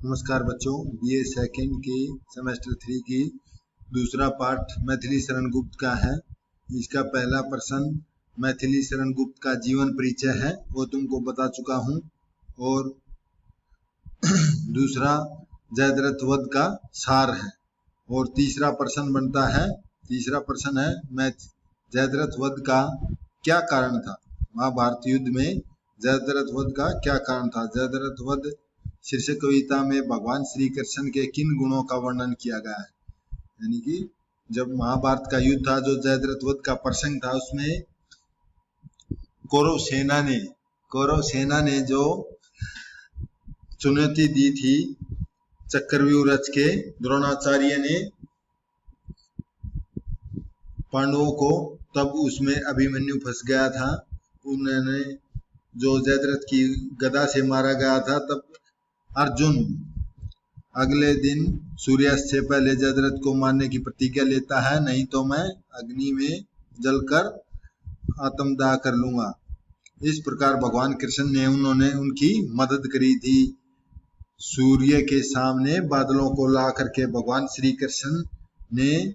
नमस्कार बच्चों, BA second की सेमेस्टर 3 की दूसरा पार्ट मैथिली शरण गुप्त का है। इसका पहला प्रश्न मैथिली शरण गुप्त का जीवन परिचय है, वो तुमको बता चुका हूँ। और दूसरा जयद्रथ वध का सार है। और तीसरा प्रश्न है जयद्रथ वध का क्या कारण था। महाभारत युद्ध में जयद्रथ वध का क्या कारण था। जयद्रथ वध शीर्षक कविता में भगवान श्री कृष्ण के किन गुणों का वर्णन किया गया है। यानी कि जब महाभारत का युद्ध था, जो जयद्रथ वध का प्रसंग था, उसमें कौरव सेना ने जो चुनौती दी थी चक्रव्यूह रच के, द्रोणाचार्य ने पांडवों को, तब उसमें अभिमन्यु फंस गया था। उन्होंने जो जयद्रथ की गदा से मारा गया था, तब अर्जुन अगले दिन सूर्यास्त से पहले जयद्रथ को मारने की प्रतिज्ञा लेता है, नहीं तो मैं अग्नि में जलकर आत्मदाह कर लूंगा। इस प्रकार भगवान कृष्ण ने उन्होंने उनकी मदद करी थी। सूर्य के सामने बादलों को ला करके भगवान श्री कृष्ण ने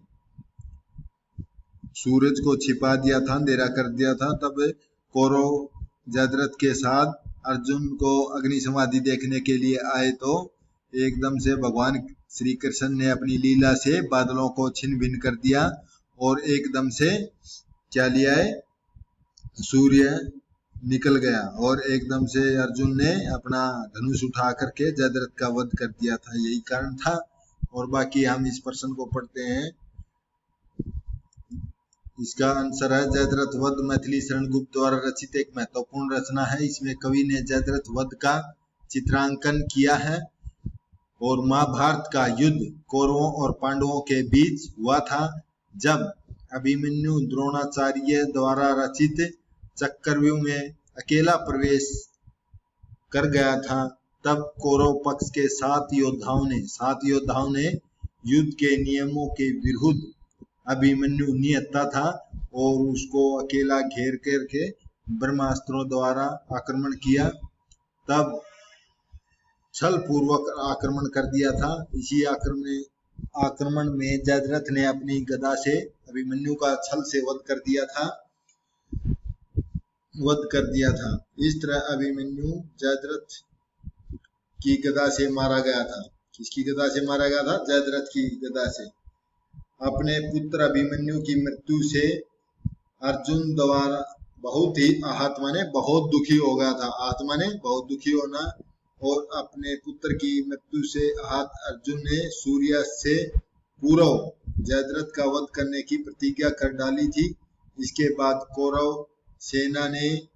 सूरज को छिपा दिया था, अंधेरा कर दिया था। तब कौरव जयद्रथ के साथ अर्जुन को अग्नि समाधि देखने के लिए आए, तो एकदम से भगवान श्री कृष्ण ने अपनी लीला से बादलों को छिन्न भिन्न कर दिया और एकदम से क्या लिया है, सूर्य निकल गया और एकदम से अर्जुन ने अपना धनुष उठा करके जयद्रथ का वध कर दिया था। यही कारण था। और बाकी हम इस प्रश्न को पढ़ते हैं। इसका आंसर है जयद्रथ वध मैथिली शरण गुप्त द्वारा रचित एक महत्वपूर्ण रचना है। इसमें कवि ने जयद्रथ वध का चित्रांकन किया है। और महाभारत का युद्ध कौरवों और पांडवों के बीच हुआ था। जब अभिमन्यु द्रोणाचार्य द्वारा रचित चक्रव्यूह में अकेला प्रवेश कर गया था, तब कौरव पक्ष के 7 योद्धाओं ने युद्ध के नियमों के विरुद्ध अभिमन्यु निहत्था था और उसको अकेला घेर करके ब्रह्मास्त्रों द्वारा आक्रमण किया। तब छल पूर्वक आक्रमण कर दिया था। इसी आक्रमण में जयद्रथ ने अपनी गदा से अभिमन्यु का छल से वध कर दिया था। इस तरह अभिमन्यु जयद्रथ की गदा से मारा गया था। किसकी गदा से मारा गया था? जयद्रथ की गदा से। अपने पुत्र अभिमन्यु की मृत्यु से अर्जुन द्वारा बहुत ही आहत माने बहुत दुखी हो गया था। आहत माने बहुत दुखी होना। और अपने पुत्र की मृत्यु से आहत अर्जुन ने सूर्यास्त से पूर्व जयद्रथ का वध करने की प्रतिज्ञा कर डाली थी। इसके बाद कौरव सेना ने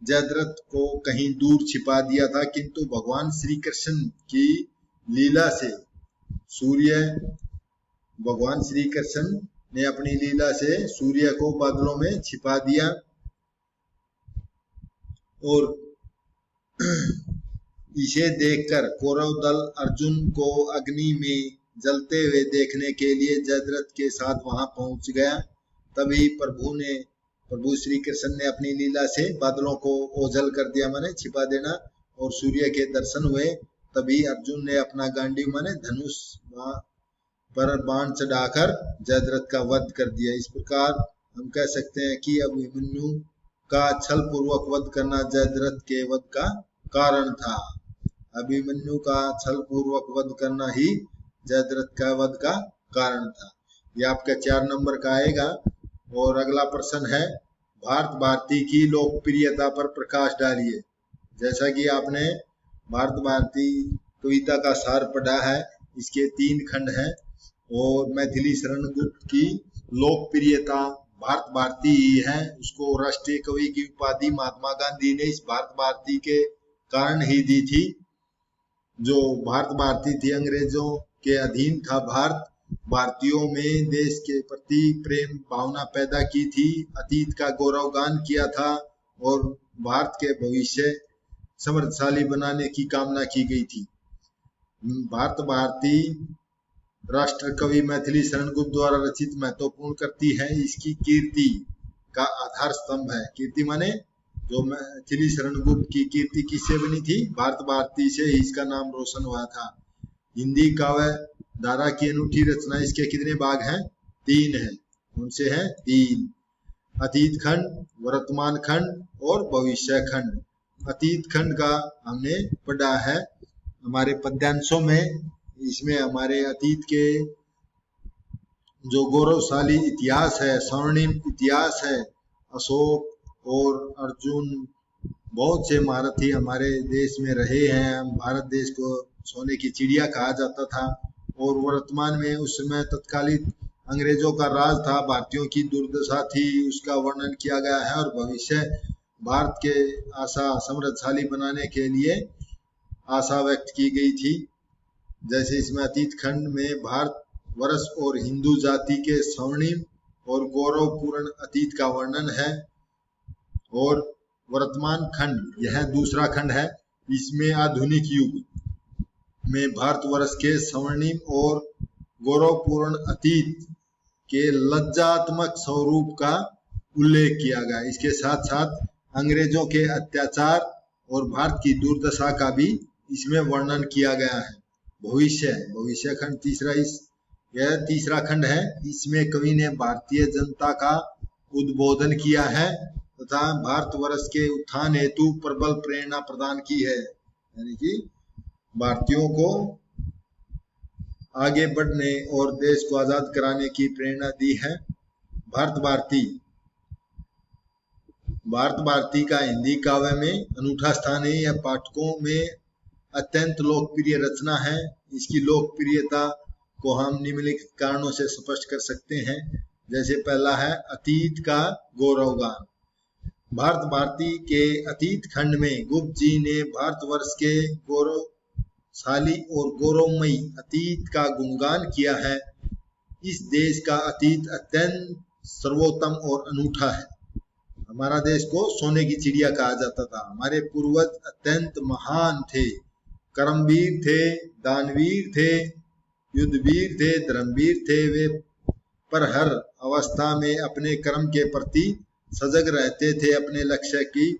जयद्रथ को कहीं दूर छिपा दिया था, किंतु भगवान श्री कृष्ण की लीला से भगवान श्री कृष्ण ने अपनी लीला से सूर्य को बादलों में छिपा दिया। और इसे देखकर कौरव दल अर्जुन को अग्नि में जलते हुए देखने के लिए जयद्रथ के साथ वहां पहुंच गया। तभी प्रभु श्री कृष्ण ने अपनी लीला से बादलों को ओझल कर दिया, माने छिपा देना, और सूर्य के दर्शन हुए। तभी अर्जुन ने अपना गांडीव माने धनुष पर बाण चढ़ाकर जयद्रथ का वध कर दिया। इस प्रकार हम कह सकते हैं कि अभिमन्यु का छल पूर्वक वध करना जयद्रथ के वध का कारण था। अभिमन्यु का छल पूर्वक वध करना ही जयद्रथ का वध का कारण था। यह आपका 4 नंबर का आएगा। और अगला प्रश्न है, भारत भारती की लोकप्रियता पर प्रकाश डालिए। जैसा कि आपने भारत भारती कविता का सार पढ़ा है, इसके 3 खंड हैं। और मैथिली शरण गुप्त की लोकप्रियता भारत भारती ही है। उसको राष्ट्रीय कवि की उपाधि महात्मा गांधी ने इस भारत भारती के कारण ही दी थी। जो भारत भारती थी, अंग्रेजों के अधीन था भारत। भारतीयों में देश के प्रति प्रेम भावना पैदा की थी, अतीत का गौरवगान किया था और भारत के भविष्य समृद्धशाली बनाने की कामना की गई थी। भारत भारती राष्ट्र कवि मैथिली शरण गुप्त द्वारा रचित महत्वपूर्ण कृति है। इसकी कीर्ति का आधार स्तंभ है। कीर्ति माने जो मैथिली शरण गुप्त की कीर्ति किससे बनी थी? भारत भारती से ही इसका नाम रोशन हुआ था। हिंदी काव्य धारा की अनूठी रचना, इसके कितने भाग हैं? 3 हैं। कौन से हैं? 3। अतीत खंड, वर्तमान खंड और भविष्य खंड। अतीत खंड का हमने पढ़ा है हमारे पद्यांशों में। इसमें हमारे अतीत के जो गौरवशाली इतिहास है, स्वर्णिम इतिहास है, अशोक और अर्जुन, बहुत से महारथी हमारे देश में रहे हैं। भारत देश को सोने की चिड़िया कहा जाता था। और वर्तमान में उस समय तत्कालीन अंग्रेजों का राज था, भारतीयों की दुर्दशा थी, उसका वर्णन किया गया है। और भविष्य भारत के आशा समृद्धशाली बनाने के लिए आशा व्यक्त की गई थी। जैसे इसमें अतीत खंड में भारत वर्ष और हिंदू जाति के स्वर्णिम और गौरवपूर्ण अतीत का वर्णन है। और वर्तमान खंड, यह दूसरा खंड है, इसमें आधुनिक युग में भारतवर्ष के स्वर्णिम और गौरवपूर्ण अतीत के लज्जात्मक स्वरूप का उल्लेख किया गया। इसके साथ साथ अंग्रेजों के अत्याचार और भारत की दुर्दशा का भी इसमें वर्णन किया गया है। भविष्य खंड यह तीसरा खंड है। इसमें कवि ने भारतीय जनता का उद्बोधन किया है तथा भारतवर्ष के उत्थान हेतु प्रबल प्रेरणा प्रदान की है, यानी कि भारतीयों को आगे बढ़ने और देश को आजाद कराने की प्रेरणा दी है। भारत भारती का हिंदी काव्य में अनूठा स्थान है। यह पाठकों में अत्यंत लोकप्रिय रचना है। इसकी लोकप्रियता को हम निम्नलिखित कारणों से स्पष्ट कर सकते हैं। जैसे पहला है अतीत का गौरवगान। भारत भारती के अतीत खंड में गुप्त जी ने भारतवर्ष के गौरवशाली और गौरवमयी अतीत का गुणगान किया है। इस देश का अतीत अत्यंत सर्वोत्तम और अनूठा है। हमारा देश को सोने की चिड़िया कहा जाता था। हमारे पूर्वज अत्यंत महान थे, कर्मवीर थे, दानवीर थे, युद्धवीर थे, धर्मवीर थे। वे पर हर अवस्था में अपने कर्म के प्रति सजग रहते थे, अपने लक्ष्य की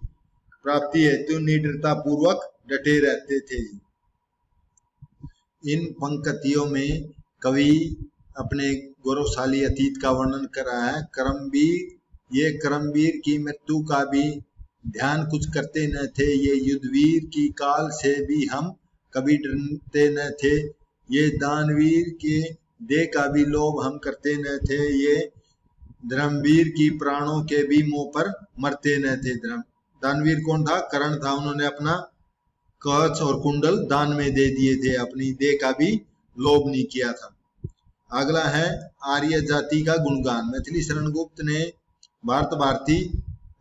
प्राप्ति हेतु निडरता पूर्वक डटे रहते थे। इन पंक्तियों में कवि अपने गौरवशाली अतीत का वर्णन कर रहा है। ये कर्मवीर की मृत्यु का भी ध्यान कुछ करते न थे। ये युद्धवीर की काल से भी हम कभी डरते न थे। ये दानवीर के देह का भी लोभ हम करते न थे। ये धर्मवीर की प्राणों के भी मोह पर मरते न थे। दानवीर कौन था? कर्ण था। उन्होंने अपना कवच और कुंडल दान में दे दिए थे, अपनी देह का भी लोभ नहीं किया था। अगला है आर्य जाति का गुणगान। मैथिली शरण गुप्त ने भारत भारती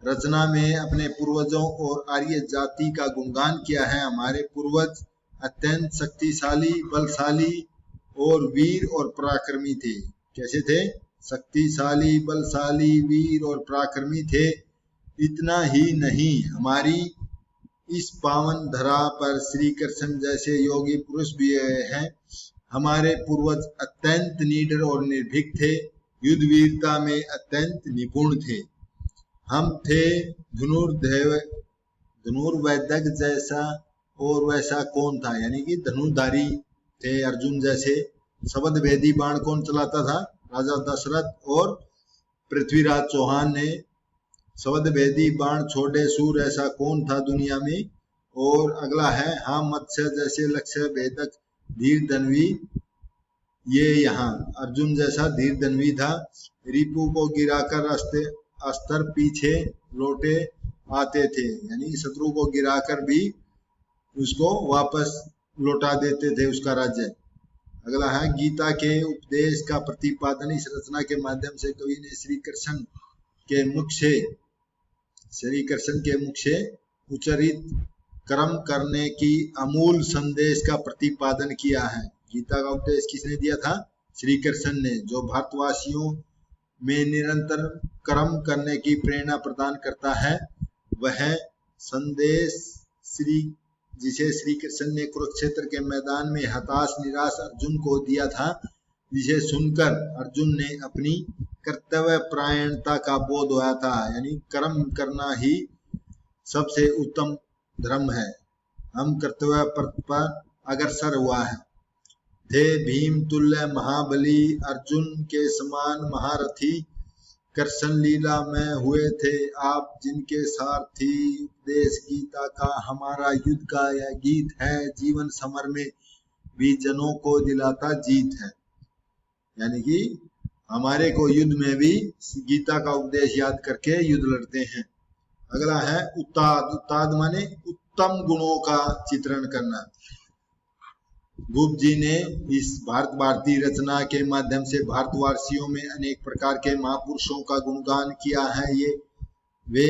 रचना में अपने पूर्वजों और आर्य जाति का गुणगान किया है। हमारे पूर्वज अत्यंत शक्तिशाली, बलशाली और वीर और पराक्रमी थे। कैसे थे? शक्तिशाली, बलशाली, वीर और पराक्रमी थे। इतना ही नहीं, हमारी इस पावन धरा पर श्री कृष्ण जैसे योगी पुरुष भी हैं। हमारे पूर्वज अत्यंत निडर और निर्भीक थे, युद्धवीरता में अत्यंत निपुण थे। हम थे धनुर्वैदक जैसा, और वैसा कौन था? यानी कि धनुर्धारी थे अर्जुन जैसे। शब्द भेदी बाण कौन चलाता था? राजा दशरथ और पृथ्वीराज चौहान ने शब्द भेदी बाण छोड़े सूर ऐसा कौन था दुनिया में? और अगला है हाँ मत्स्य जैसे लक्ष्य भेदक धीर धनवी। ये यहाँ अर्जुन जैसा धीर धनवी था। रिपु को गिराकर अस्त्र पीछे लौटे आते थे, यानी शत्रु को गिराकर भी उसको वापस लौटा देते थे उसका राज्य। अगला है गीता के उपदेश का प्रतिपादन। इस रचना के माध्यम से कवि ने श्री कृष्ण के मुख से उच्चरित कर्म करने की अमूल संदेश का प्रतिपादन किया है। गीता का उपदेश किसने दिया था? श्री कृष्ण ने, जो भारतवासियों में निरंतर कर्म करने की प्रेरणा प्रदान करता है। वह संदेश जिसे श्री कृष्ण ने कुरुक्षेत्र के मैदान में हताश निराश अर्जुन को दिया था, जिसे सुनकर अर्जुन ने अपनी कर्तव्य परायणता का बोध होया था, यानी कर्म करना ही सबसे उत्तम धर्म है। हम कर्तव्य पर अग्रसर हुआ है। थे भीम तुल्य महाबली, अर्जुन के समान महारथी, कृष्ण लीला में हुए थे आप जिनके सारथी। उपदेश गीता का हमारा युद्ध का यह गीत है, जीवन समर में भी जनों को दिलाता जीत है। यानी कि हमारे को युद्ध में भी गीता का उपदेश याद करके युद्ध लड़ते हैं। अगला है उत्ताद। उत्ताद माने उत्तम गुणों का चित्रण करना। गुप्त जी ने इस भारत भारती रचना के माध्यम से भारतवासियों में अनेक प्रकार के महापुरुषों का गुणगान किया है। ये वे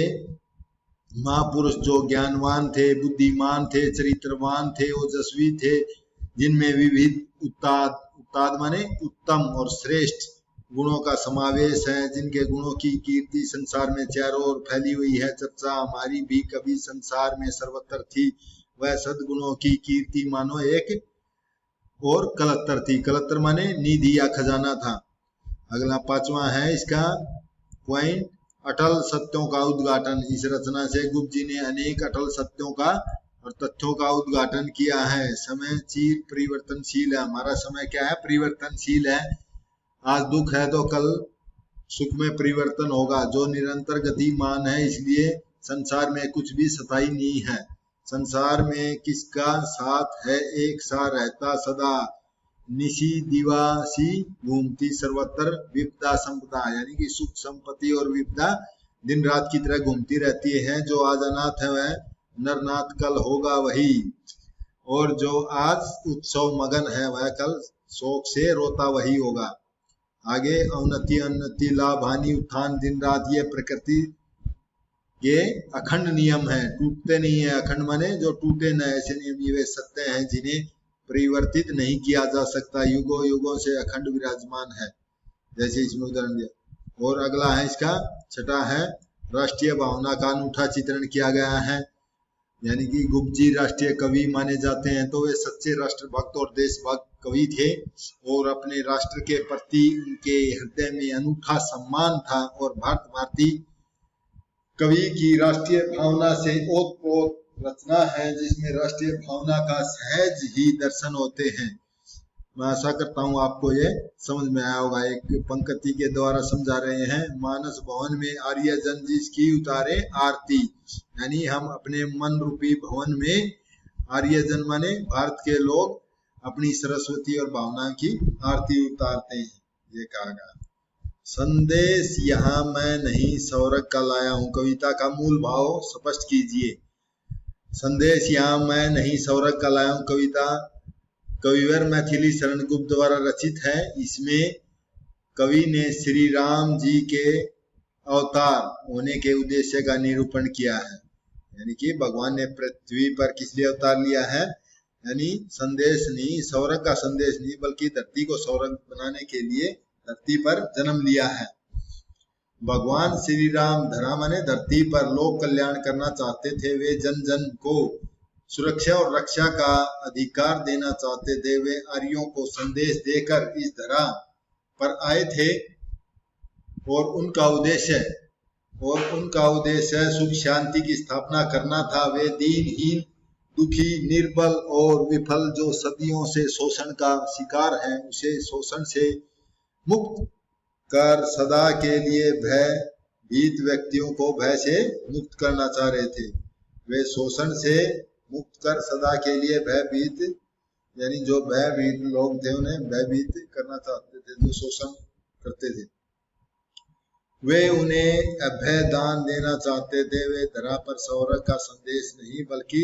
महापुरुष जो ज्ञानवान थे, बुद्धिमान थे, चरित्रवान थे, ओजस्वी थे, जिनमें विविध उत्ताद माने उत्तम और श्रेष्ठ गुणों का समावेश है, जिनके गुणों की कीर्ति संसार में चारों ओर फैली हुई है। चर्चा हमारी भी कभी संसार में सर्वत्र थी। वह सद्गुणों की कीर्ति मानो एक और कलत्तर थी। कलत्तर माने निधि या खजाना था। अगला पांचवा है इसका पॉइंट, अटल सत्यों का उद्घाटन। इस रचना से गुप्त जी ने अनेक अटल सत्यों का और तथ्यों का उद्घाटन किया है। समय चिर परिवर्तनशील है। हमारा समय क्या है? परिवर्तनशील है। आज दुख है तो कल सुख में परिवर्तन होगा, जो निरंतर गतिमान है। इसलिए संसार में कुछ भी स्थायी नहीं है। संसार में किसका साथ है? एक सा रहता सदा, निशी दिवासी घूमती सर्वत्र, विपदा संपदा। यानी कि सुख संपत्ति और विपदा दिन रात की तरह घूमती रहती है। जो आज अनाथ है वह नरनाथ कल होगा वही, और जो आज उत्सव मगन है वह कल शोक से रोता वही होगा। आगे अवनति उन्नति लाभ हानि उत्थान दिन रात, ये प्रकृति के अखंड नियम है, टूटते नहीं है। अखंड माने जो टूटे न, ऐसे नियम ये वे सत्य हैं जिन्हें परिवर्तित नहीं किया जा सकता। युगों युगों से अखंड विराजमान है, जैसे इसमें उदाहरण दिया। और अगला है इसका छठा है, राष्ट्रीय भावना का अनूठा चित्रण किया गया है। यानी कि गुप्त जी राष्ट्रीय कवि माने जाते हैं, तो वे सच्चे राष्ट्रभक्त और देशभक्त कवि थे, और अपने राष्ट्र के प्रति उनके हृदय में अनूठा सम्मान था। और भारत भारती कवि की राष्ट्रीय भावना से ओतप्रोत रचना है, जिसमें राष्ट्रीय भावना का सहज ही दर्शन होते हैं। मैं आशा करता हूँ आपको ये समझ में आया होगा। एक पंक्ति के द्वारा समझा रहे हैं, मानस भवन में आर्य जन जिसकी उतारे आरती। यानी हम अपने मन रूपी भवन में आर्य जन माने भारत के लोग अपनी सरस्वती और भावना की आरती उतारते हैं। ये कहा गया। संदेश यहाँ मैं नहीं सौरभ का लाया हूँ। कविता का मूल भाव स्पष्ट कीजिए। संदेश यहाँ मैं नहीं सौरभ का लाया हूँ कविता कविवर मैथिली शरण गुप्त द्वारा रचित है। इसमें कवि ने श्री राम जी के अवतार होने के उद्देश्य का निरूपण किया है। यानी कि भगवान ने पृथ्वी पर किस लिए अवतार लिया है? यानी संदेश नहीं, स्वर्ग का संदेश नहीं, बल्कि धरती को स्वर्ग बनाने के लिए धरती पर जन्म लिया है। भगवान श्री राम धरा माने धरती पर लोक कल्याण करना चाहते थे। वे जन जन को सुरक्षा और रक्षा का अधिकार देना चाहते थे। वे आर्यों को संदेश देकर इस धरा पर आए थे, और उनका उद्देश्य सुख शांति की स्थापना करना था। वे दीनहीन, दुखी, निर्बल और विफल जो सदियों से शोषण का शिकार हैं, उसे शोषण से मुक्त कर सदा के लिए भयभीत व्यक्तियों को भय से मुक्त करना चाह रहे थे। वे शोषण से मुक्त कर सदा के लिए भयभीत, यानी जो भयभीत लोग थे उन्हें भयभीत करना चाहते थे, जो शोषण करते थे। वे उन्हें अभय दान देना चाहते थे। वे धरा पर स्वर्ग का संदेश नहीं, बल्कि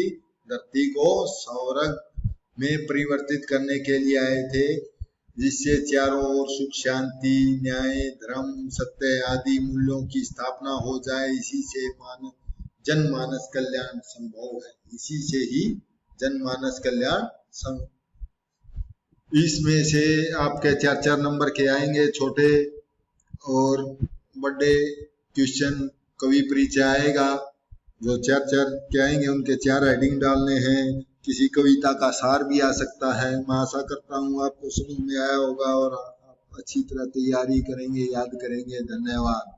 धरती को स्वर्ग में परिवर्तित करने के लिए आए थे, जिससे चारों ओर सुख शांति, न्याय, धर्म, सत्य आदि मूल्यों की स्थापना हो जाए। इसी से जनमानस कल्याण संभव है। इसी से ही जनमानस कल्याण संभव। इसमें से आपके 4-4 नंबर के आएंगे, छोटे और बड़े क्वेश्चन कवि परिचय आएगा। जो 4-4 के आएंगे उनके 4 हेडिंग डालने हैं। किसी कविता का सार भी आ सकता है। मैं आशा करता हूँ आपको समझ में आया होगा और आप अच्छी तरह तैयारी करेंगे, याद करेंगे। धन्यवाद।